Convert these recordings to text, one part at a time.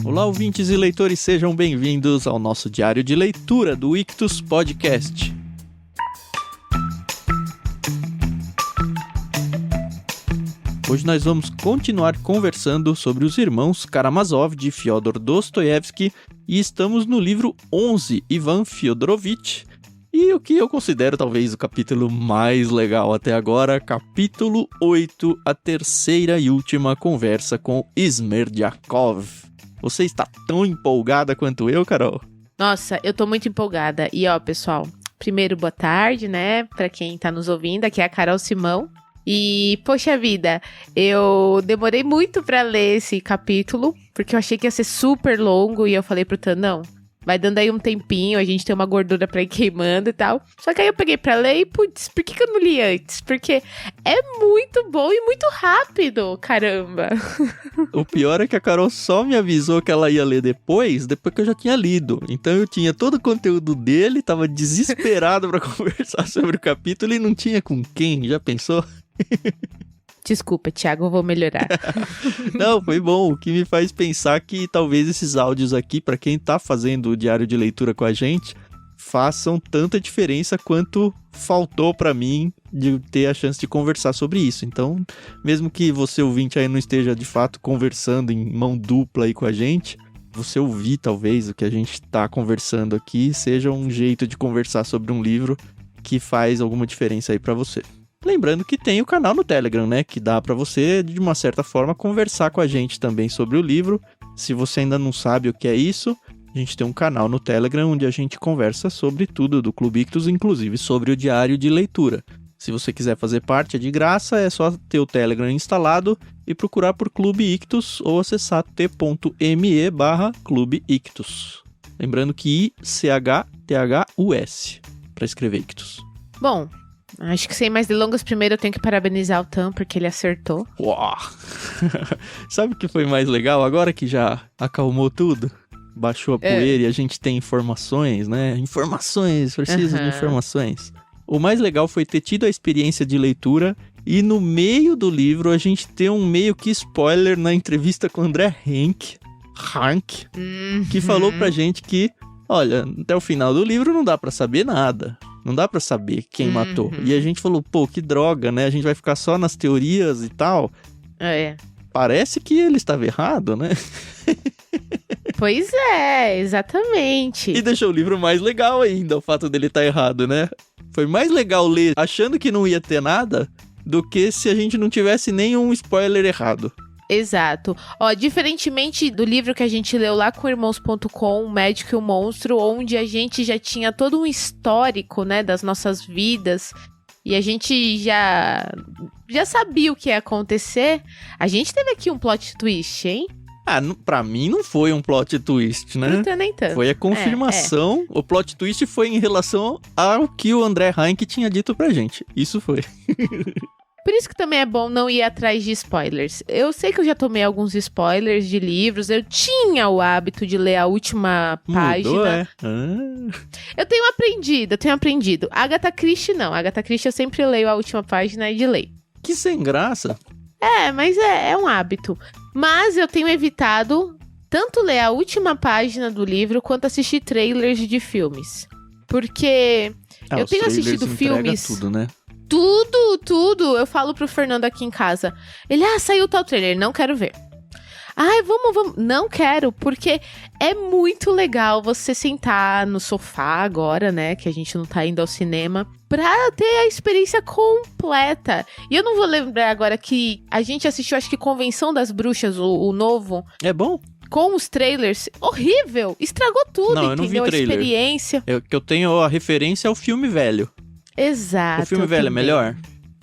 Olá, ouvintes e leitores, sejam bem-vindos ao nosso diário de leitura do Ictus Podcast. Hoje nós vamos continuar conversando sobre os irmãos Karamazov de Fyodor Dostoiévski e estamos no livro 11, Ivan Fyodorovich, e o que eu considero talvez o capítulo mais legal até agora, capítulo 8, a terceira e última conversa com Smerdyakov. Você está tão empolgada quanto eu, Carol? Nossa, eu tô muito empolgada. E ó, pessoal, primeiro boa tarde, né, pra quem tá nos ouvindo, aqui é a Carol Simão. E, poxa vida, eu demorei muito pra ler esse capítulo, porque eu achei que ia ser super longo, e eu falei pro Tan, não, vai dando aí um tempinho, a gente tem uma gordura pra ir queimando e tal. Só que aí eu peguei pra ler e, putz, por que eu não li antes? Porque é muito bom e muito rápido, caramba. O pior é que a Carol só me avisou que ela ia ler depois que eu já tinha lido. Então eu tinha todo o conteúdo dele, tava desesperado pra conversar sobre o capítulo e não tinha com quem, já pensou? Desculpa, Thiago, eu vou melhorar. Não, foi bom, o que me faz pensar que talvez esses áudios aqui, pra quem tá fazendo o diário de leitura com a gente, façam tanta diferença quanto faltou pra mim de ter a chance de conversar sobre isso. Então, mesmo que você ouvinte aí não esteja de fato conversando em mão dupla aí com a gente, você ouvir talvez o que a gente tá conversando aqui seja um jeito de conversar sobre um livro que faz alguma diferença aí pra você. Lembrando que tem o canal no Telegram, né? Que dá pra você, de uma certa forma, conversar com a gente também sobre o livro. Se você ainda não sabe o que é isso, a gente tem um canal no Telegram onde a gente conversa sobre tudo do Clube Ictus, inclusive sobre o diário de leitura. Se você quiser fazer parte, é de graça, é só ter o Telegram instalado e procurar por Clube Ictus ou acessar t.me/Clube Ictus. Lembrando que ICHTHUS para escrever Ictus. Bom, acho que sem mais delongas, primeiro eu tenho que parabenizar o Tan, porque ele acertou. Uau! Sabe o que foi mais legal? Agora que já acalmou tudo, baixou a poeira e a gente tem informações, né? Informações, preciso de informações. O mais legal foi ter tido a experiência de leitura e no meio do livro a gente ter um meio que spoiler na entrevista com o André Hank, que falou pra gente que, olha, até o final do livro não dá pra saber nada. Não dá pra saber quem matou. E a gente falou, pô, que droga, né? A gente vai ficar só nas teorias e tal. É. Parece que ele estava errado, né? Pois é, exatamente. E deixou o livro mais legal ainda, o fato dele estar errado, né? Foi mais legal ler achando que não ia ter nada do que se a gente não tivesse nenhum spoiler errado. Exato. Ó, diferentemente do livro que a gente leu lá com Irmãos.com, O Médico e o Monstro, onde a gente já tinha todo um histórico, né, das nossas vidas, e a gente já sabia o que ia acontecer, a gente teve aqui um plot twist, hein? Ah, pra mim não foi um plot twist, né? Nem tanto. Foi a confirmação. O plot twist foi em relação ao que o André Hank tinha dito pra gente. Isso foi. Por isso que também é bom não ir atrás de spoilers. Eu sei que eu já tomei alguns spoilers de livros. Eu tinha o hábito de ler a última página. Mudou, é? Eu tenho aprendido. Agatha Christie não. Agatha Christie eu sempre leio a última página e de ler. Que sem graça. Mas é um hábito. Mas eu tenho evitado tanto ler a última página do livro quanto assistir trailers de filmes. Porque eu tenho assistido filmes... tudo, né? Tudo. Eu falo pro Fernando aqui em casa. Ele, saiu tal trailer, não quero ver. Ai, vamos. Não quero, porque é muito legal você sentar no sofá agora, né? Que a gente não tá indo ao cinema. Pra ter a experiência completa. E eu não vou lembrar agora que a gente assistiu, acho que Convenção das Bruxas, o novo. É bom? Com os trailers. Horrível. Estragou tudo, não, eu não vi trailer. A experiência. Que eu tenho a referência ao filme velho. Exato. O filme velho é melhor?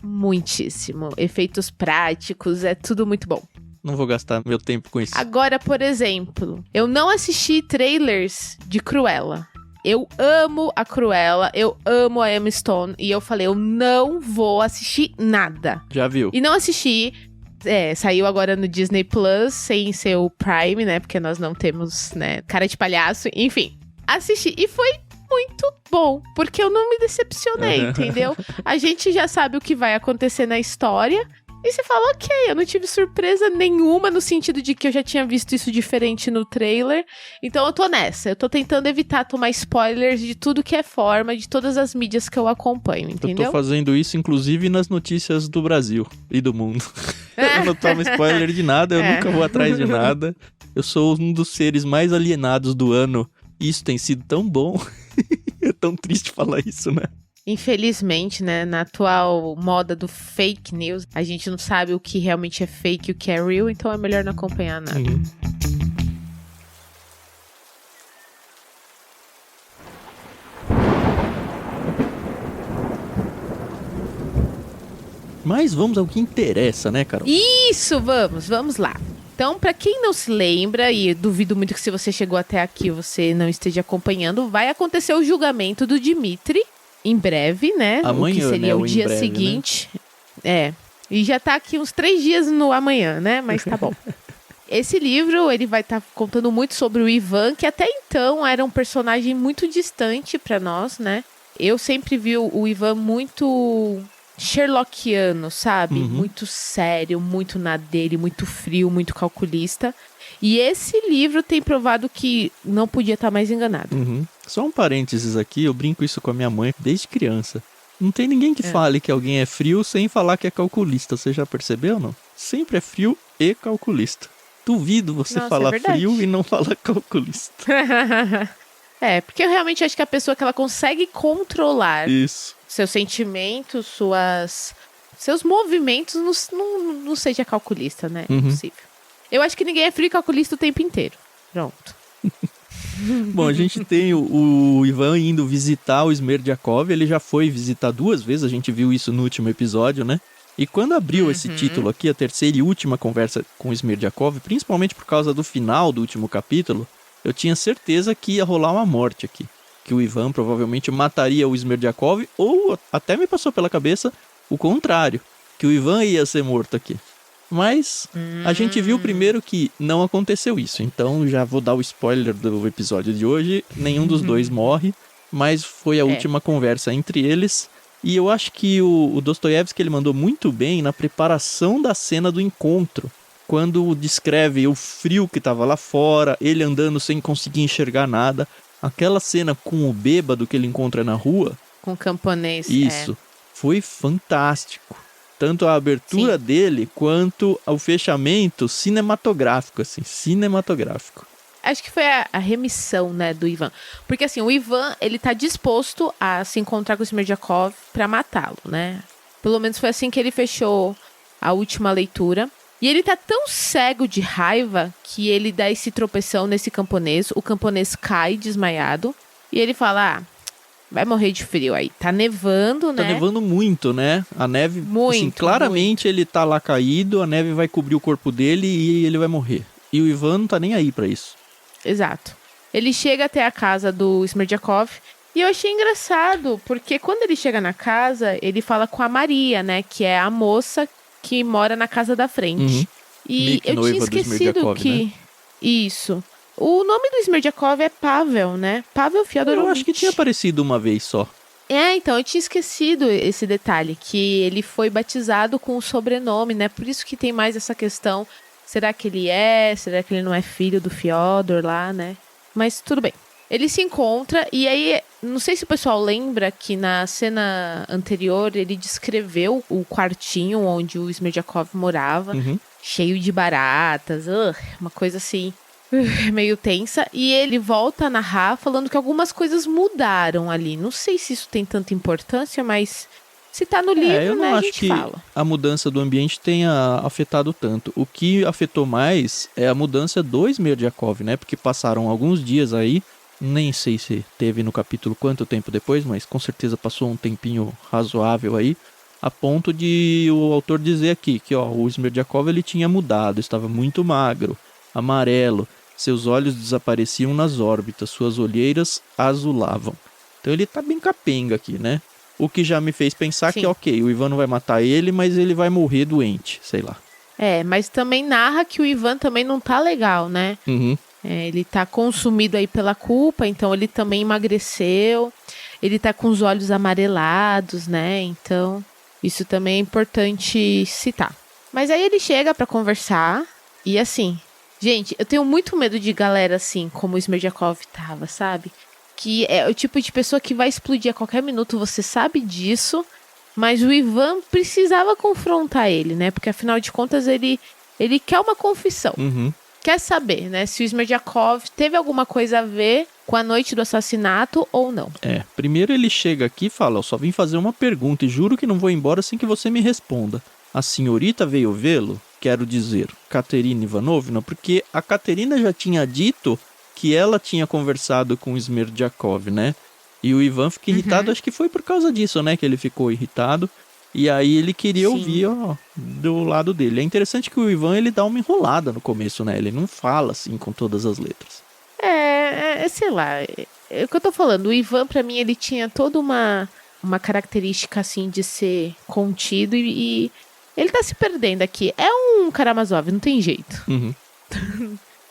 Muitíssimo. Efeitos práticos, é tudo muito bom. Não vou gastar meu tempo com isso. Agora, por exemplo, eu não assisti trailers de Cruella. Eu amo a Cruella, eu amo a Emma Stone. E eu falei, eu não vou assistir nada. Já viu? E não assisti. Saiu agora no Disney Plus, sem ser o Prime, né? Porque nós não temos, né, cara de palhaço. Enfim, assisti. E foi muito bom, porque eu não me decepcionei, entendeu? A gente já sabe o que vai acontecer na história. E você fala, ok, eu não tive surpresa nenhuma no sentido de que eu já tinha visto isso diferente no trailer. Então eu tô nessa. Eu tô tentando evitar tomar spoilers de tudo que é forma, de todas as mídias que eu acompanho, entendeu? Eu tô fazendo isso, inclusive, nas notícias do Brasil e do mundo. Eu não tomo spoiler de nada, eu nunca vou atrás de nada. Eu sou um dos seres mais alienados do ano. Isso tem sido tão bom. É tão triste falar isso, né? Infelizmente, né, na atual moda do fake news, a gente não sabe o que realmente é fake e o que é real, então é melhor não acompanhar nada. Mas vamos ao que interessa, né, Carol? Isso, vamos lá. Então, pra quem não se lembra, e duvido muito que se você chegou até aqui você não esteja acompanhando, vai acontecer o julgamento do Dmitry em breve, né? Amanhã, o que seria né? o dia breve, seguinte. Né? E já tá aqui uns 3 dias no amanhã, né? Mas tá bom. Esse livro, ele vai estar contando muito sobre o Ivan, que até então era um personagem muito distante pra nós, né? Eu sempre vi o Ivan muito Sherlockiano, sabe? Muito sério, muito na dele, muito frio, muito calculista. E esse livro tem provado que não podia estar mais enganado. Só um parênteses aqui, eu brinco isso com a minha mãe desde criança. Não tem ninguém que fale que alguém é frio sem falar que é calculista. Você já percebeu, não? Sempre é frio e calculista. Duvido você falar frio e não falar calculista. Porque eu realmente acho que a pessoa que ela consegue controlar isso. Seus sentimentos, seus movimentos, não seja calculista, né? É possível. Eu acho que ninguém é frio e calculista o tempo inteiro. Pronto. Bom, a gente tem o Ivan indo visitar o Smerdyakov. Ele já foi visitar 2 vezes, a gente viu isso no último episódio, né? E quando abriu esse título aqui, a terceira e última conversa com o Smerdyakov, principalmente por causa do final do último capítulo, eu tinha certeza que ia rolar uma morte aqui. Que o Ivan provavelmente mataria o Smerdyakov, ou até me passou pela cabeça o contrário, que o Ivan ia ser morto aqui. Mas a gente viu primeiro que não aconteceu isso, então já vou dar o spoiler do episódio de hoje. Nenhum dos dois morre, mas foi a última conversa entre eles. E eu acho que o Dostoiévski ele mandou muito bem na preparação da cena do encontro. Quando descreve o frio que estava lá fora, ele andando sem conseguir enxergar nada. Aquela cena com o bêbado que ele encontra na rua. Com o camponês. Isso. Foi fantástico. Tanto a abertura dele, quanto o fechamento cinematográfico, assim. Cinematográfico. Acho que foi a remissão, né, do Ivan. Porque, assim, o Ivan, ele tá disposto a se encontrar com o Smerdyakov pra matá-lo, né? Pelo menos foi assim que ele fechou a última leitura. E ele tá tão cego de raiva que ele dá esse tropeção nesse camponês. O camponês cai desmaiado. E ele fala, vai morrer de frio aí. Tá nevando, né? Tá nevando muito, né? A neve, muito, assim, claramente ele tá lá caído, a neve vai cobrir o corpo dele e ele vai morrer. E o Ivan não tá nem aí pra isso. Exato. Ele chega até a casa do Smerdyakov. E eu achei engraçado, porque quando ele chega na casa, ele fala com a Maria, né? Que é a moça que mora na casa da frente. E eu tinha esquecido que... Né? Isso. O nome do Smerdyakov é Pavel, né? Pavel Fyodorovich. Eu acho que tinha aparecido uma vez só. Então, eu tinha esquecido esse detalhe, que ele foi batizado com o sobrenome, né? Por isso que tem mais essa questão, será que ele é? Será que ele não é filho do Fyodor lá, né? Mas tudo bem. Ele se encontra e aí, não sei se o pessoal lembra que na cena anterior ele descreveu o quartinho onde o Smerdyakov morava, cheio de baratas, uma coisa assim, meio tensa. E ele volta a narrar falando que algumas coisas mudaram ali. Não sei se isso tem tanta importância, mas se tá no livro, eu não né, acho a gente que fala. A mudança do ambiente tenha afetado tanto. O que afetou mais é a mudança do Smerdyakov, né? Porque passaram alguns dias aí. Nem sei se teve no capítulo quanto tempo depois, mas com certeza passou um tempinho razoável aí, a ponto de o autor dizer aqui que o Smerdyakov ele tinha mudado, estava muito magro, amarelo, seus olhos desapareciam nas órbitas, suas olheiras azulavam. Então ele tá bem capenga aqui, né? O que já me fez pensar que o Ivan não vai matar ele, mas ele vai morrer doente, sei lá. Mas também narra que o Ivan também não tá legal, né? Ele tá consumido aí pela culpa, então ele também emagreceu, ele tá com os olhos amarelados, né? Então, isso também é importante citar. Mas aí ele chega pra conversar e assim... Gente, eu tenho muito medo de galera assim, como o Smerdyakov tava, sabe? Que é o tipo de pessoa que vai explodir a qualquer minuto, você sabe disso, mas o Ivan precisava confrontar ele, né? Porque afinal de contas ele quer uma confissão. Quer saber, né? Se o Smerdyakov teve alguma coisa a ver com a noite do assassinato ou não. Primeiro ele chega aqui e fala, eu só vim fazer uma pergunta e juro que não vou embora sem que você me responda. A senhorita veio vê-lo? Quero dizer, Katerina Ivanovna, porque a Katerina já tinha dito que ela tinha conversado com o Smerdyakov, né? E o Ivan fica irritado, acho que foi por causa disso, né? Que ele ficou irritado. E aí ele queria ouvir, do lado dele. É interessante que o Ivan, ele dá uma enrolada no começo, né? Ele não fala, assim, com todas as letras. Sei lá. É o que eu tô falando. O Ivan, pra mim, ele tinha toda uma característica, assim, de ser contido e ele tá se perdendo aqui. É um Karamazov, não tem jeito.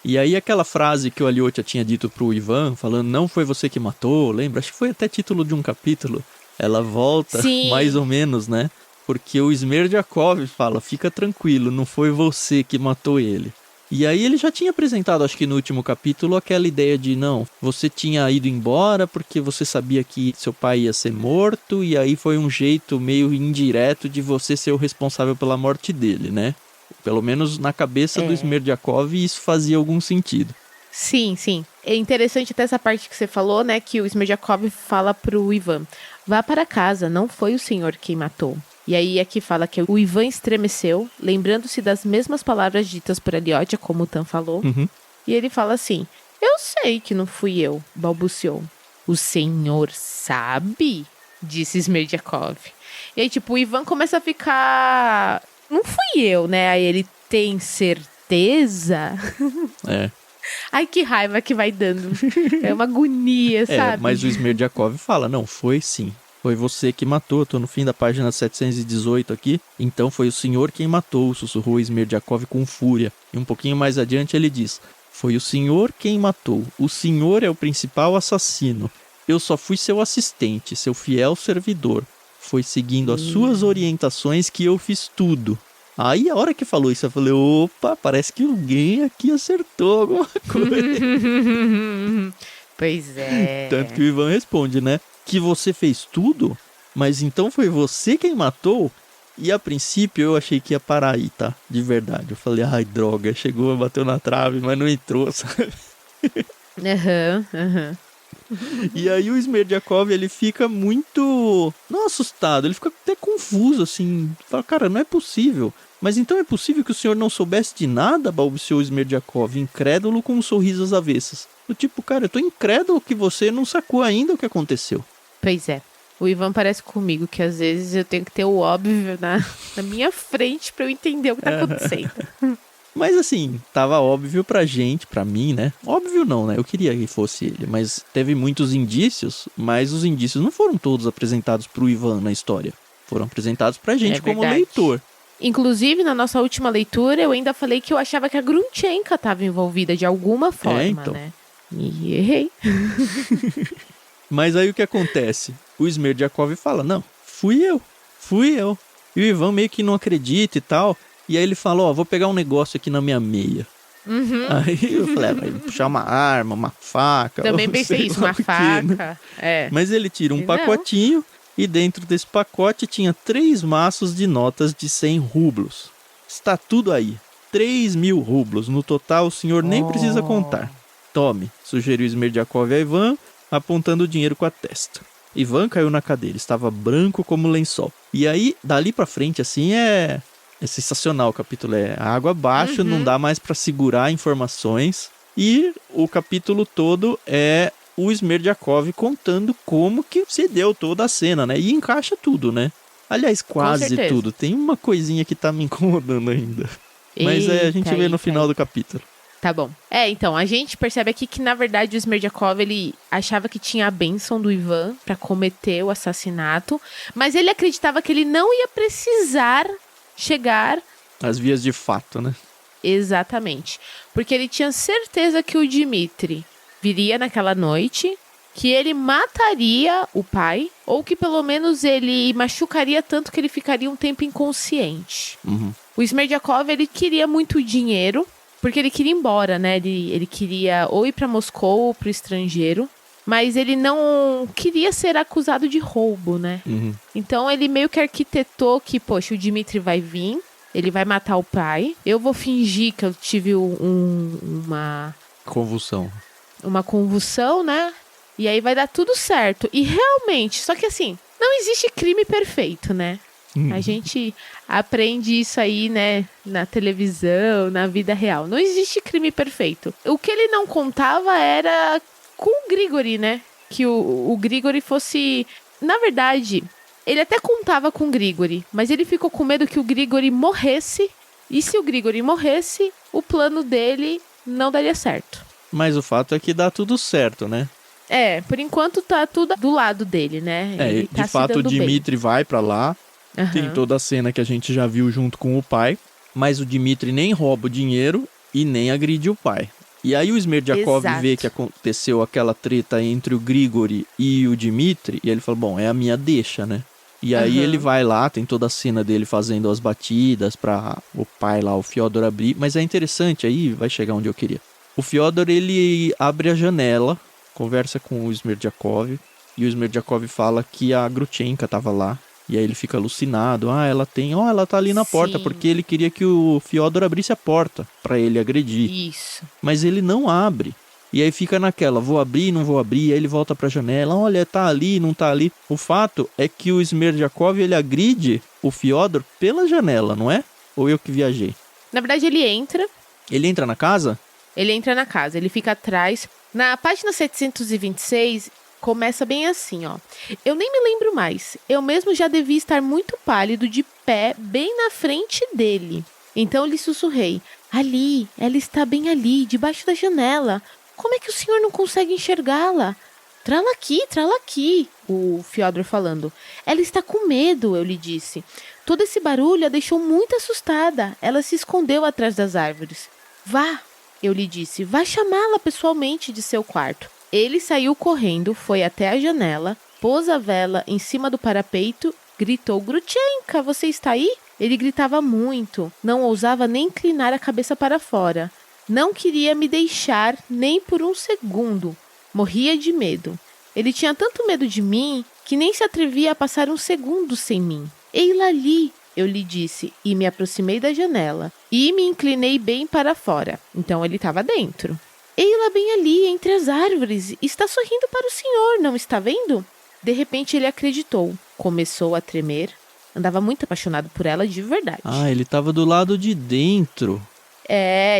E aí aquela frase que o Alyosha tinha dito pro Ivan, falando, não foi você que matou, lembra? Acho que foi até título de um capítulo. Ela volta, mais ou menos, né? Porque o Smerdyakov fala, fica tranquilo, não foi você que matou ele. E aí ele já tinha apresentado, acho que no último capítulo, aquela ideia de, não, você tinha ido embora porque você sabia que seu pai ia ser morto, e aí foi um jeito meio indireto de você ser o responsável pela morte dele, né? Pelo menos na cabeça do Smerdyakov isso fazia algum sentido. Sim. É interessante até essa parte que você falou, né? Que o Smerdyakov fala pro Ivan, vá para casa, não foi o senhor quem matou. E aí aqui fala que o Ivan estremeceu, lembrando-se das mesmas palavras ditas por Alyosha, como o Tan falou. E ele fala assim, eu sei que não fui eu, balbuciou. O senhor sabe? Disse Smerdyakov. E aí, tipo, o Ivan começa a ficar... Não fui eu, né? Aí ele, tem certeza? Ai, que raiva que vai dando. É uma agonia, sabe? Mas o Smerdyakov fala, não, foi sim. Foi você que matou, tô no fim da página 718 aqui. Então foi o senhor quem matou, sussurrou Smerdyakov com fúria. E um pouquinho mais adiante ele diz, foi o senhor quem matou. O senhor é o principal assassino. Eu só fui seu assistente, seu fiel servidor. Foi seguindo as suas orientações que eu fiz tudo. Aí a hora que falou isso, eu falei, opa, parece que alguém aqui acertou alguma coisa. Pois é. Tanto que o Ivan responde, né? Que você fez tudo? Mas então foi você quem matou? E a princípio eu achei que ia parar aí, tá? De verdade. Eu falei, ai, droga, chegou, bateu na trave, mas não entrou, sabe? E aí o Smerdyakov, ele fica muito... não assustado, ele fica até confuso, assim. Fala, cara, não é possível. Mas então é possível que o senhor não soubesse de nada? Balbuciou o Smerdyakov, incrédulo com um sorriso às avessas. Do tipo, cara, eu tô incrédulo que você não sacou ainda o que aconteceu. Pois é. O Ivan parece comigo que às vezes eu tenho que ter o óbvio na minha frente pra eu entender o que tá acontecendo. Mas assim, tava óbvio pra gente, pra mim, né? Óbvio não, né? Eu queria que fosse ele, mas teve muitos indícios, mas os indícios não foram todos apresentados pro Ivan na história. Foram apresentados pra gente como leitor. Inclusive, na nossa última leitura, eu ainda falei que eu achava que a Grunchenka tava envolvida de alguma forma, então. né? E errei. Mas aí o que acontece? O Smerdyakov fala, não, fui eu. E o Ivan meio que não acredita e tal. E aí ele fala, ó, vou pegar um negócio aqui na minha meia. Aí eu falei, vai puxar uma arma, uma faca. Também pensei isso, uma faca. Né? Mas ele tira um pacotinho e dentro desse pacote tinha 3 maços de notas de 100 rublos. Está tudo aí, 3.000 rublos. No total o senhor nem precisa contar. Tome, sugeriu Smerdyakov a Ivan, apontando o dinheiro com a testa. Ivan caiu na cadeira, estava branco como lençol. E aí, dali pra frente, assim, é sensacional o capítulo. É água abaixo, não dá mais pra segurar informações. E o capítulo todo é o Smerdyakov contando como que se deu toda a cena, né? E encaixa tudo, né? Aliás, quase tudo. Tem uma coisinha que tá me incomodando ainda. Mas a gente vê no final do capítulo. Tá bom. Então, a gente percebe aqui que, na verdade, o Smerdyakov, ele achava que tinha a bênção do Ivan pra cometer o assassinato, mas ele acreditava que ele não ia precisar chegar... às vias de fato, né? Exatamente. Porque ele tinha certeza que o Dmitri viria naquela noite, que ele mataria o pai, ou que pelo menos ele machucaria tanto que ele ficaria um tempo inconsciente. O Smerdyakov, ele queria muito dinheiro, porque ele queria ir embora, né? Ele queria ou ir pra Moscou ou pro estrangeiro, mas ele não queria ser acusado de roubo, né? Uhum. Então ele meio que arquitetou que, poxa, o Dmitri vai vir, ele vai matar o pai, eu vou fingir que eu tive uma convulsão, né? E aí vai dar tudo certo. E realmente, só que assim, não existe crime perfeito, né? A gente aprende isso aí, né, na televisão, na vida real. Não existe crime perfeito. O que ele não contava era com o Grigori, né? Que o Grigori fosse... Na verdade, ele até contava com o Grigori, mas ele ficou com medo que o Grigori morresse. E se o Grigori morresse, o plano dele não daria certo. Mas o fato é que dá tudo certo, né? Por enquanto tá tudo do lado dele, né? Ele tá de fato o Dmitri bem. vai pra lá. Uhum. Tem toda a cena que a gente já viu junto com o pai, mas o Dmitri nem rouba o dinheiro e nem agride o pai. E aí o Smerdyakov vê que aconteceu aquela treta entre o Grigori e o Dmitri, e ele fala, bom, é a minha deixa, né? E aí ele vai lá, tem toda a cena dele fazendo as batidas pra o pai lá, o Fyodor, abrir, mas é interessante, aí vai chegar onde eu queria. O Fyodor, ele abre a janela, conversa com o Smerdyakov, e o Smerdyakov fala que a Grutchenka tava lá. E aí ele fica alucinado. Ela tá ali na porta, porque ele queria que o Fyodor abrisse a porta pra ele agredir. Isso. Mas ele não abre. E aí fica naquela, vou abrir, não vou abrir. Aí ele volta pra janela, olha, tá ali, não tá ali. O fato é que o Smerdyakov, ele agride o Fyodor pela janela, não é? Ou eu que viajei? Na verdade, ele entra. Ele entra na casa? Ele entra na casa, ele fica atrás. Na página 726... começa bem assim, ó. Eu nem me lembro mais. Eu mesmo já devia estar muito pálido, de pé, bem na frente dele. Então lhe sussurrei. Ali, ela está bem ali, debaixo da janela. Como é que o senhor não consegue enxergá-la? Trá-la aqui, o Fyodor falando. Ela está com medo, eu lhe disse. Todo esse barulho a deixou muito assustada. Ela se escondeu atrás das árvores. Vá, eu lhe disse, vá chamá-la pessoalmente de seu quarto. Ele saiu correndo, foi até a janela, pôs a vela em cima do parapeito, gritou, Grutchenka, você está aí? Ele gritava muito, não ousava nem inclinar a cabeça para fora. Não queria me deixar nem por um segundo. Morria de medo. Ele tinha tanto medo de mim que nem se atrevia a passar um segundo sem mim. Ei-la ali, eu lhe disse, e me aproximei da janela. E me inclinei bem para fora. Então ele estava dentro. Ei-la bem ali, entre as árvores. Está sorrindo para o senhor, não está vendo? De repente ele acreditou. Começou a tremer. Andava muito apaixonado por ela de verdade. Ele estava do lado de dentro.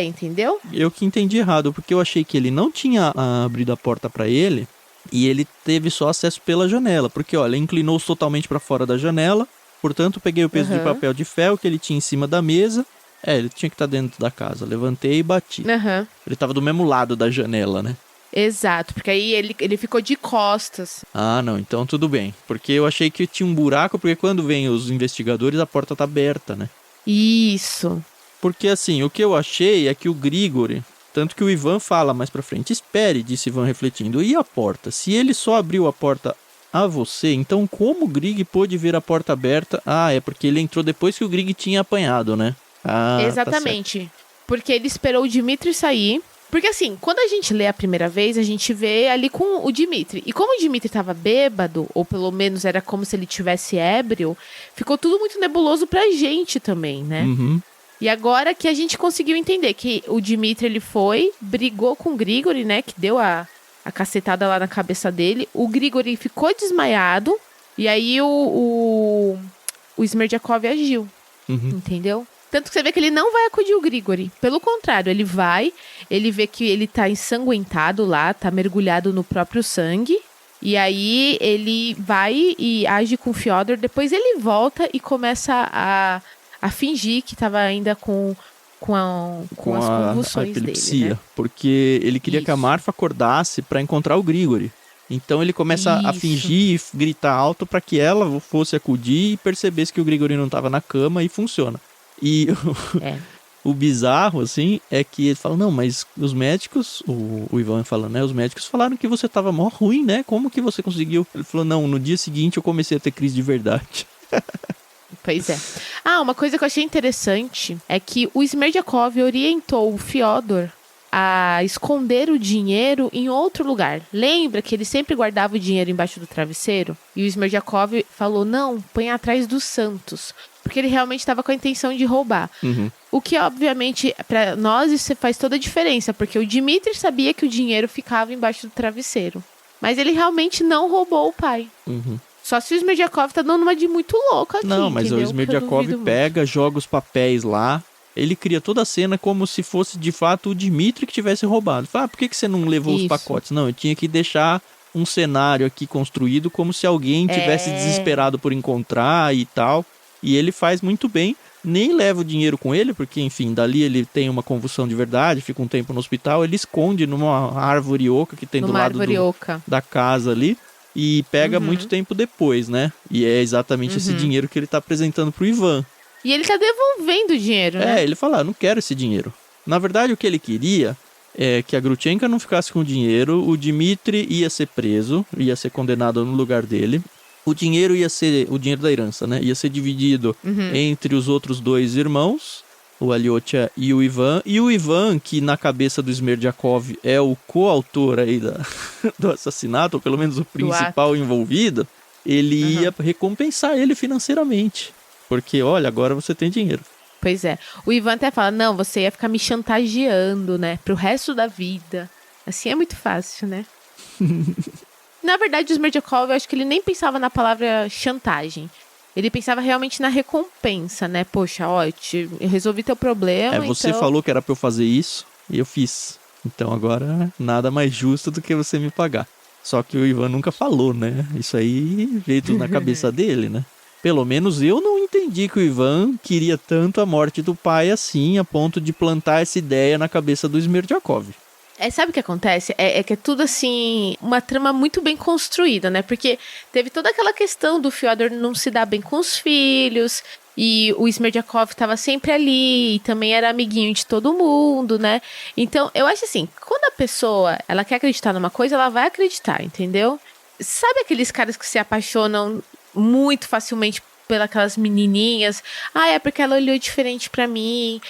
Entendeu? Eu que entendi errado, porque eu achei que ele não tinha abrido a porta para ele e ele teve só acesso pela janela. Porque, olha, inclinou-se totalmente para fora da janela. Portanto, peguei o peso de papel de ferro que ele tinha em cima da mesa. Ele tinha que estar dentro da casa. Levantei e bati. Ele estava do mesmo lado da janela, né? Exato, porque aí ele ficou de costas. Não, então tudo bem. Porque eu achei que tinha um buraco, porque quando vem os investigadores, a porta tá aberta, né? Isso. Porque assim, o que eu achei é que o Grigori, tanto que o Ivan fala mais pra frente, espere, disse Ivan refletindo, e a porta? Se ele só abriu a porta a você, então como o Grig pôde ver a porta aberta? É porque ele entrou depois que o Grig tinha apanhado, né? Exatamente. Porque ele esperou o Dmitri sair. Porque assim, quando a gente lê a primeira vez, a gente vê ali com o Dmitri. E como o Dmitri estava bêbado, ou pelo menos era como se ele tivesse ébrio, ficou tudo muito nebuloso pra gente também, né? E agora que a gente conseguiu entender que o Dmitri, ele foi, brigou com o Grigori, né? Que deu a cacetada lá na cabeça dele. O Grigori ficou desmaiado. E aí o Smerdyakov agiu. Entendeu? Tanto que você vê que ele não vai acudir o Grigori. Pelo contrário, ele vai, ele vê que ele tá ensanguentado lá, tá mergulhado no próprio sangue. E aí ele vai e age com o Fyodor. Depois ele volta e começa a fingir que tava ainda com as convulsões epilepsia, dele, né? Porque ele queria que a Marfa acordasse para encontrar o Grigori. Então ele começa a fingir e gritar alto para que ela fosse acudir e percebesse que o Grigori não tava na cama, e funciona. E o bizarro, assim, é que ele fala, não, mas os médicos, o Ivan fala, né, os médicos falaram que você tava mó ruim, né, como que você conseguiu? Ele falou, não, no dia seguinte eu comecei a ter crise de verdade. Pois é. Uma coisa que eu achei interessante é que o Smerdjakov orientou o Fyodor a esconder o dinheiro em outro lugar. Lembra que ele sempre guardava o dinheiro embaixo do travesseiro? E o Smerdjakov falou, não, põe atrás dos santos. Porque ele realmente estava com a intenção de roubar. Uhum. O que, obviamente, para nós isso faz toda a diferença. Porque o Dmitry sabia que o dinheiro ficava embaixo do travesseiro. Mas ele realmente não roubou o pai. Uhum. Só se o Smerdjakov tá dando uma de muito louco aqui, não, mas entendeu? o Smerdjakov pega, joga os papéis lá. Ele cria toda a cena como se fosse, de fato, o Dmitry que tivesse roubado. Fala, por que você não levou os pacotes? Não, eu tinha que deixar um cenário aqui construído como se alguém tivesse desesperado por encontrar e tal. E ele faz muito bem. Nem leva o dinheiro com ele, porque, enfim, dali ele tem uma convulsão de verdade, fica um tempo no hospital. Ele esconde numa árvore oca que tem do lado da casa ali. E pega muito tempo depois, né? E é exatamente esse dinheiro que ele tá apresentando pro Ivan. E ele tá devolvendo o dinheiro, né? Ele fala, não quero esse dinheiro. Na verdade, o que ele queria é que a Grutchenka não ficasse com o dinheiro, o Dmitry ia ser preso, ia ser condenado no lugar dele. O dinheiro ia ser, o dinheiro da herança, né? Ia ser dividido entre os outros dois irmãos, o Alyosha e o Ivan. E o Ivan, que na cabeça do Smerdjakov é o coautor aí do assassinato, ou pelo menos o principal envolvido, ele ia recompensar ele financeiramente. Porque, olha, agora você tem dinheiro. Pois é. O Ivan até fala, não, você ia ficar me chantageando, né? Pro resto da vida. Assim é muito fácil, né? Na verdade, o Smerdjakov, eu acho que ele nem pensava na palavra chantagem. Ele pensava realmente na recompensa, né? Poxa, ó, eu resolvi teu problema, você falou que era pra eu fazer isso, e eu fiz. Então agora, nada mais justo do que você me pagar. Só que o Ivan nunca falou, né? Isso aí veio tudo na cabeça dele, né? Pelo menos eu não entendi que o Ivan queria tanto a morte do pai assim, a ponto de plantar essa ideia na cabeça do Smerdjakov. Sabe o que acontece? É que é tudo, assim, uma trama muito bem construída, né? Porque teve toda aquela questão do Fyodor não se dar bem com os filhos, e o Smerdjakov estava sempre ali, e também era amiguinho de todo mundo, né? Então, eu acho assim, quando a pessoa, ela quer acreditar numa coisa, ela vai acreditar, entendeu? Sabe aqueles caras que se apaixonam muito facilmente pelas menininhas? É porque ela olhou diferente pra mim.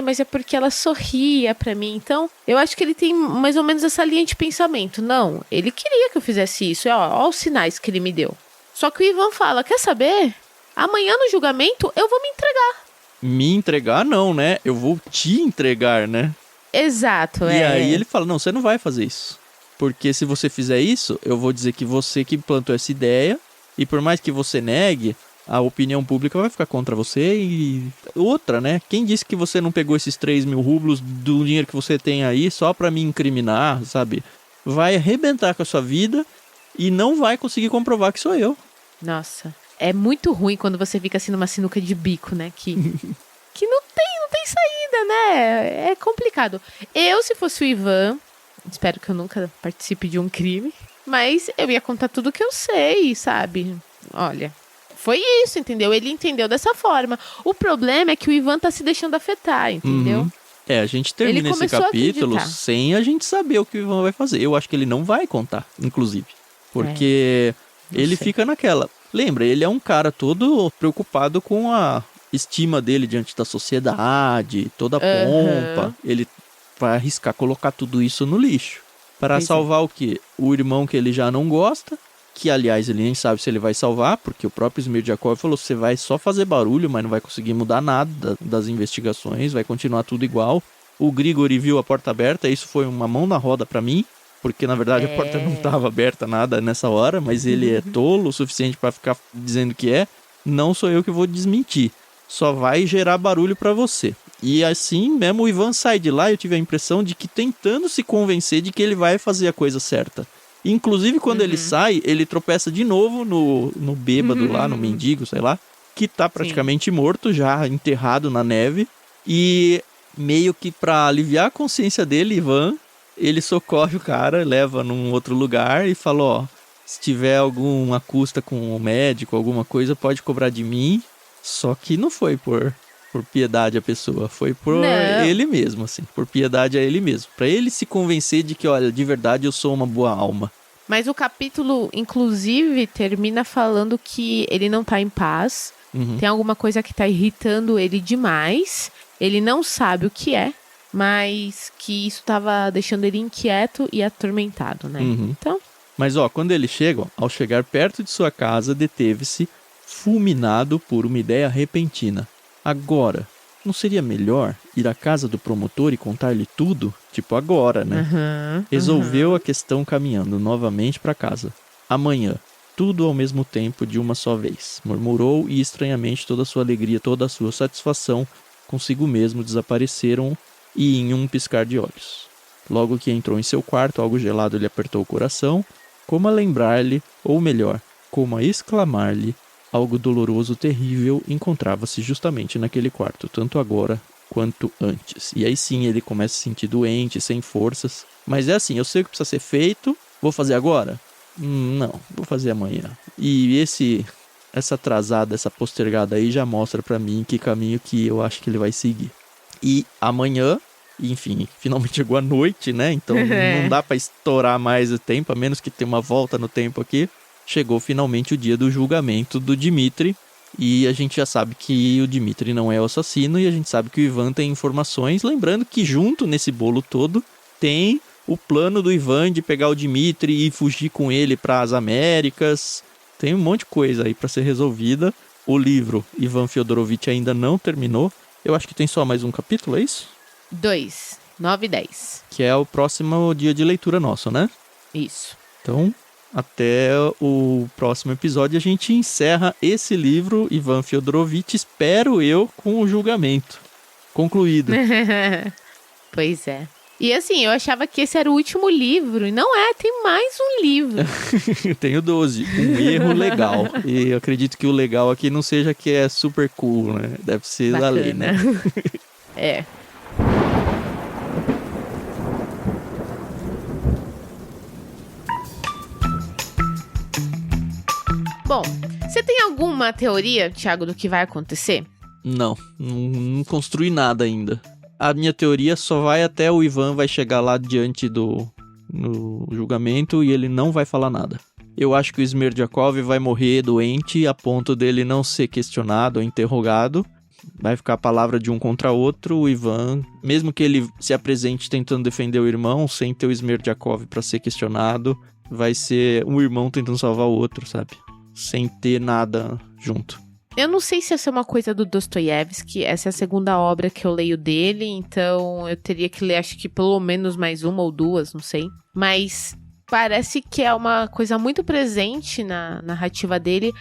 Mas é porque ela sorria pra mim. Então, eu acho que ele tem mais ou menos essa linha de pensamento. Não, ele queria que eu fizesse isso. Ó os sinais que ele me deu. Só que o Ivan fala, quer saber? Amanhã no julgamento eu vou me entregar. Me entregar não, né? Eu vou te entregar, né? Exato, E aí ele fala, não, você não vai fazer isso. Porque se você fizer isso, eu vou dizer que você que plantou essa ideia, e por mais que você negue, a opinião pública vai ficar contra você. E outra, né? Quem disse que você não pegou esses 3.000 rublos do dinheiro que você tem aí só pra me incriminar, sabe? Vai arrebentar com a sua vida e não vai conseguir comprovar que sou eu. Nossa, é muito ruim quando você fica assim numa sinuca de bico, né? Que não tem saída, né? É complicado. Eu, se fosse o Ivan, espero que eu nunca participe de um crime, mas eu ia contar tudo que eu sei, sabe? Olha, foi isso, entendeu? Ele entendeu dessa forma. O problema é que o Ivan tá se deixando afetar, entendeu? A gente termina esse capítulo sem a gente saber o que o Ivan vai fazer. Eu acho que ele não vai contar, inclusive. Porque ele fica naquela. Lembra, ele é um cara todo preocupado com a estima dele diante da sociedade, toda a pompa. Ele vai arriscar colocar tudo isso no lixo. Para salvar o quê? O irmão que ele já não gosta, que aliás ele nem sabe se ele vai salvar, porque o próprio Smerdjakov falou, você vai só fazer barulho, mas não vai conseguir mudar nada das investigações, vai continuar tudo igual. O Grigori viu a porta aberta, isso foi uma mão na roda para mim, porque na verdade a porta não estava aberta nada nessa hora, mas ele é tolo o suficiente para ficar dizendo que é. Não sou eu que vou desmentir, só vai gerar barulho para você. E assim mesmo o Ivan sai de lá, eu tive a impressão de que tentando se convencer de que ele vai fazer a coisa certa. Inclusive quando ele sai, ele tropeça de novo no bêbado lá, no mendigo, sei lá, que tá praticamente morto, já enterrado na neve. E meio que pra aliviar a consciência dele, Ivan, ele socorre o cara, leva num outro lugar e fala, ó, se tiver alguma custa com o médico, alguma coisa, pode cobrar de mim. Só que não foi por piedade a pessoa, foi por ele mesmo, assim, por piedade a ele mesmo. Pra ele se convencer de que, olha, de verdade eu sou uma boa alma. Mas o capítulo, inclusive, termina falando que ele não tá em paz. Tem alguma coisa que tá irritando ele demais. Ele não sabe o que é, mas que isso tava deixando ele inquieto e atormentado, né? Então... Mas, quando eles chegam, ao chegar perto de sua casa, deteve-se, fulminado por uma ideia repentina. Agora, não seria melhor ir à casa do promotor e contar-lhe tudo? Tipo agora, né? Resolveu a questão caminhando novamente para casa. Amanhã, tudo ao mesmo tempo de uma só vez. Murmurou e estranhamente toda a sua alegria, toda a sua satisfação consigo mesmo desapareceram e em um piscar de olhos. Logo que entrou em seu quarto, algo gelado lhe apertou o coração, como a lembrar-lhe, ou melhor, como a exclamar-lhe, algo doloroso, terrível, encontrava-se justamente naquele quarto, tanto agora quanto antes. E aí sim ele começa a se sentir doente, sem forças. Mas é assim, eu sei o que precisa ser feito, vou fazer agora? Não, vou fazer amanhã. E essa atrasada, essa postergada aí já mostra pra mim que caminho que eu acho que ele vai seguir. E amanhã... Enfim, finalmente chegou a noite, né? Então não dá pra estourar mais o tempo, a menos que tenha uma volta no tempo aqui. Chegou finalmente o dia do julgamento do Dmitri. E a gente já sabe que o Dmitri não é o assassino. E a gente sabe que o Ivan tem informações. Lembrando que junto nesse bolo todo tem o plano do Ivan de pegar o Dmitri e fugir com ele para as Américas. Tem um monte de coisa aí para ser resolvida. O livro Ivan Fyodorovich ainda não terminou. Eu acho que tem só mais um capítulo, é isso? 2, 9 e 10. Que é o próximo dia de leitura nosso, né? Isso. Então, até o próximo episódio a gente encerra esse livro, Ivan Fyodorovich, espero eu, com o julgamento concluído. Pois é. E assim, eu achava que esse era o último livro, e não é, tem mais um livro. Tenho 12, um erro legal. E eu acredito que o legal aqui não seja que é super cool, né? Deve ser da lei, né? É. Bom, você tem alguma teoria, Thiago, do que vai acontecer? Não construí nada ainda. A minha teoria só vai até o Ivan vai chegar lá diante no julgamento e ele não vai falar nada. Eu acho que o Smerdyakov vai morrer doente a ponto dele não ser questionado ou interrogado. Vai ficar a palavra de um contra outro. O Ivan, mesmo que ele se apresente tentando defender o irmão, sem ter o Smerdyakov para ser questionado, vai ser um irmão tentando salvar o outro, sabe? Sem ter nada junto. Eu não sei se essa é uma coisa do Dostoiévski, essa é a segunda obra que eu leio dele, então eu teria que ler acho que pelo menos mais uma ou duas, não sei. Mas parece que é uma coisa muito presente na narrativa dele,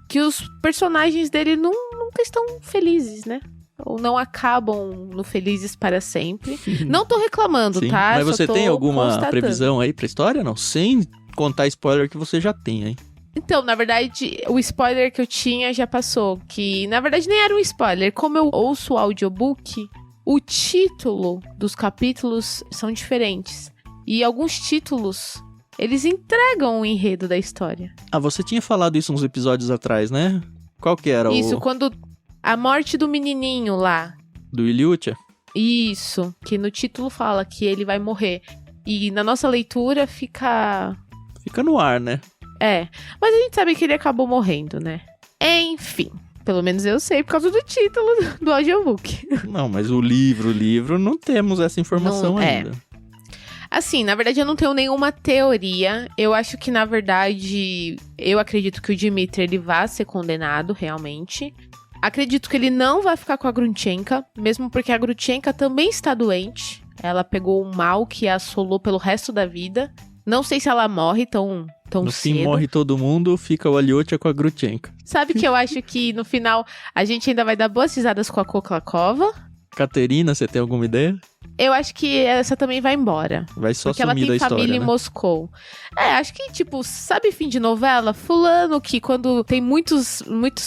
que os personagens dele nunca estão felizes, né? Ou não acabam no felizes para sempre. Não tô reclamando, Sim, tá? mas você tem alguma constatando. previsão aí pra história, não? Sem contar spoiler que você já tem, hein? Então, na verdade, o spoiler que eu tinha já passou, que na verdade nem era um spoiler. Como eu ouço o audiobook, o título dos capítulos são diferentes. E alguns títulos, eles entregam o enredo da história. Ah, você tinha falado isso uns episódios atrás, né? Qual que era Isso, quando a morte do menininho lá. Do Ilyutia? Isso, que no título fala que ele vai morrer. E na nossa leitura fica no ar, né? É, mas a gente sabe que ele acabou morrendo, né? Enfim, pelo menos eu sei por causa do título do audiobook. Não, mas o livro, não temos essa informação ainda. Assim, na verdade eu não tenho nenhuma teoria. Eu acho que, na verdade, eu acredito que o Dmitri, ele vai ser condenado, realmente. Acredito que ele não vai ficar com a Grunchenka, mesmo porque a Grunchenka também está doente. Ela pegou um mal que a assolou pelo resto da vida. Não sei se ela morre tão no cedo. fim morre todo mundo, fica o Alyosha com a Grunchenka. Sabe que eu acho que no final a gente ainda vai dar boas risadas com a Koklakova. Caterina, você tem alguma ideia? Eu acho que essa também vai embora. Vai só porque ela sumir tem da história, família né? em Moscou. Acho que, tipo, sabe fim de novela? Fulano que quando tem muitos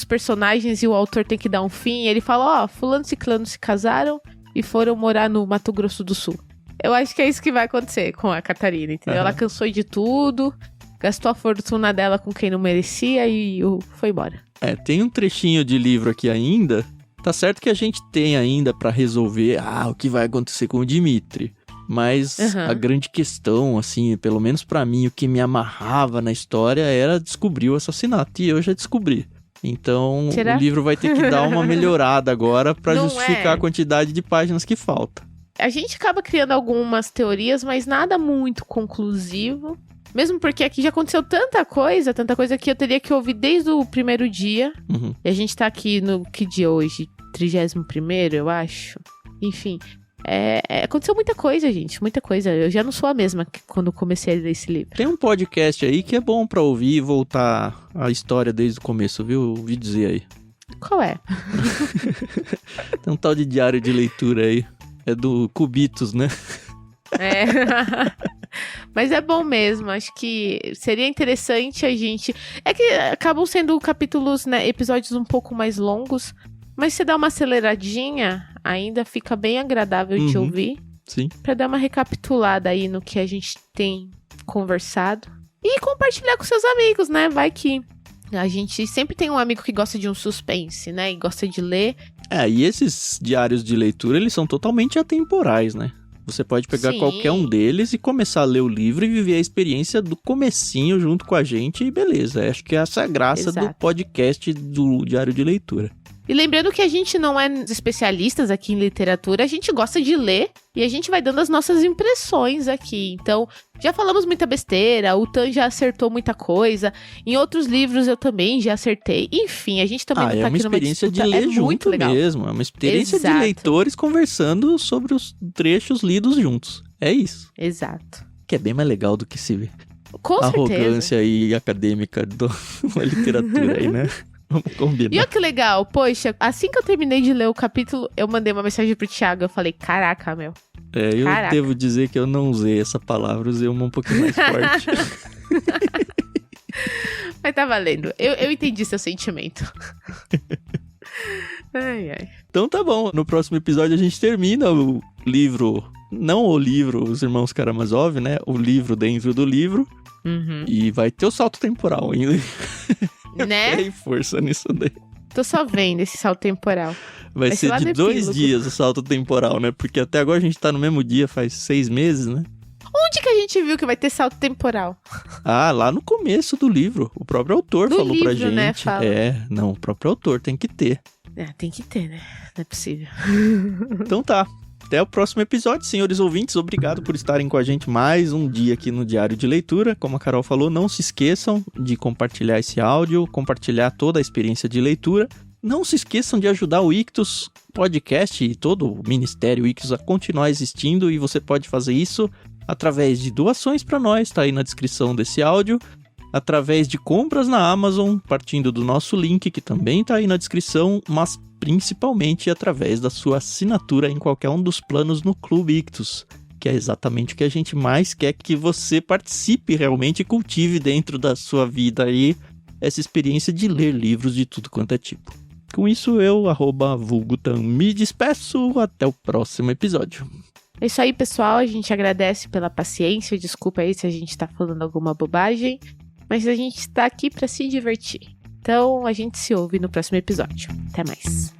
personagens e o autor tem que dar um fim, ele fala, fulano e ciclano se casaram e foram morar no Mato Grosso do Sul. Eu acho que é isso que vai acontecer com a Catarina, entendeu? Ela cansou de tudo, gastou a fortuna dela com quem não merecia e foi embora. Tem um trechinho de livro aqui ainda. Tá certo que a gente tem ainda pra resolver o que vai acontecer com o Dmitri. Mas a grande questão, assim, pelo menos pra mim, o que me amarrava na história era descobrir o assassinato. E eu já descobri. Então, o livro vai ter que dar uma melhorada agora pra justificar a quantidade de páginas que falta. A gente acaba criando algumas teorias, mas nada muito conclusivo. Mesmo porque aqui já aconteceu tanta coisa que eu teria que ouvir desde o primeiro dia. E a gente tá aqui no que dia hoje? 31º, eu acho. Enfim, aconteceu muita coisa, gente, muita coisa. Eu já não sou a mesma que quando comecei a ler esse livro. Tem um podcast aí que é bom pra ouvir e voltar a história desde o começo, viu? Ouvi dizer aí. Qual é? Tem um tal de diário de leitura aí. É do Cubitos, né? Mas é bom mesmo, acho que seria interessante a gente... É que acabam sendo capítulos, né, episódios um pouco mais longos, mas se dá uma aceleradinha, ainda fica bem agradável de ouvir. Sim. Pra dar uma recapitulada aí no que a gente tem conversado. E compartilhar com seus amigos, né? Vai que a gente sempre tem um amigo que gosta de um suspense, né? E gosta de ler. E esses diários de leitura, eles são totalmente atemporais, né? Você pode pegar qualquer um deles e começar a ler o livro e viver a experiência do comecinho junto com a gente e beleza. Acho que essa é a graça do podcast do Diário de Leitura. E lembrando que a gente não é especialistas aqui em literatura, a gente gosta de ler e a gente vai dando as nossas impressões aqui. Então, já falamos muita besteira, o Tan já acertou muita coisa, em outros livros eu também já acertei. Enfim, a gente também não tá aqui numa disputa. É uma experiência de ler junto mesmo, é uma experiência de leitores conversando sobre os trechos lidos juntos. É isso. Exato. Que é bem mais legal do que se com arrogância certeza. E acadêmica da literatura aí, né? Vamos combinar. E olha que legal, poxa, assim que eu terminei de ler o capítulo, eu mandei uma mensagem pro Thiago, eu falei, caraca, meu. Eu devo dizer que eu não usei essa palavra, usei uma um pouquinho mais forte. Mas tá valendo, eu entendi seu sentimento. Ai. Então tá bom, no próximo episódio a gente termina o livro, não o livro Os Irmãos Karamazov, né, o livro dentro do livro, e vai ter o salto temporal ainda. Né? Tem força nisso daí. Tô só vendo esse salto temporal. Vai ser de 2 dias o salto temporal, né? Porque até agora a gente tá no mesmo dia, faz 6 meses, né? Onde que a gente viu que vai ter salto temporal? Lá no começo do livro. O próprio autor falou pra gente. Né, fala. O próprio autor tem que ter. Tem que ter, né? Não é possível. Então tá. Até o próximo episódio, senhores ouvintes. Obrigado por estarem com a gente mais um dia aqui no Diário de Leitura. Como a Carol falou, não se esqueçam de compartilhar esse áudio, compartilhar toda a experiência de leitura. Não se esqueçam de ajudar o Ictus Podcast e todo o Ministério Ictus a continuar existindo. E você pode fazer isso através de doações para nós, tá aí na descrição desse áudio. Através de compras na Amazon, partindo do nosso link, que também tá aí na descrição, mas principalmente através da sua assinatura em qualquer um dos planos no Clube Ictus, que é exatamente o que a gente mais quer que você participe realmente e cultive dentro da sua vida aí essa experiência de ler livros de tudo quanto é tipo. Com isso eu, @vulgutan, me despeço, até o próximo episódio. É isso aí, pessoal, a gente agradece pela paciência, desculpa aí se a gente tá falando alguma bobagem, mas a gente tá aqui pra se divertir. Então, a gente se ouve no próximo episódio. Até mais.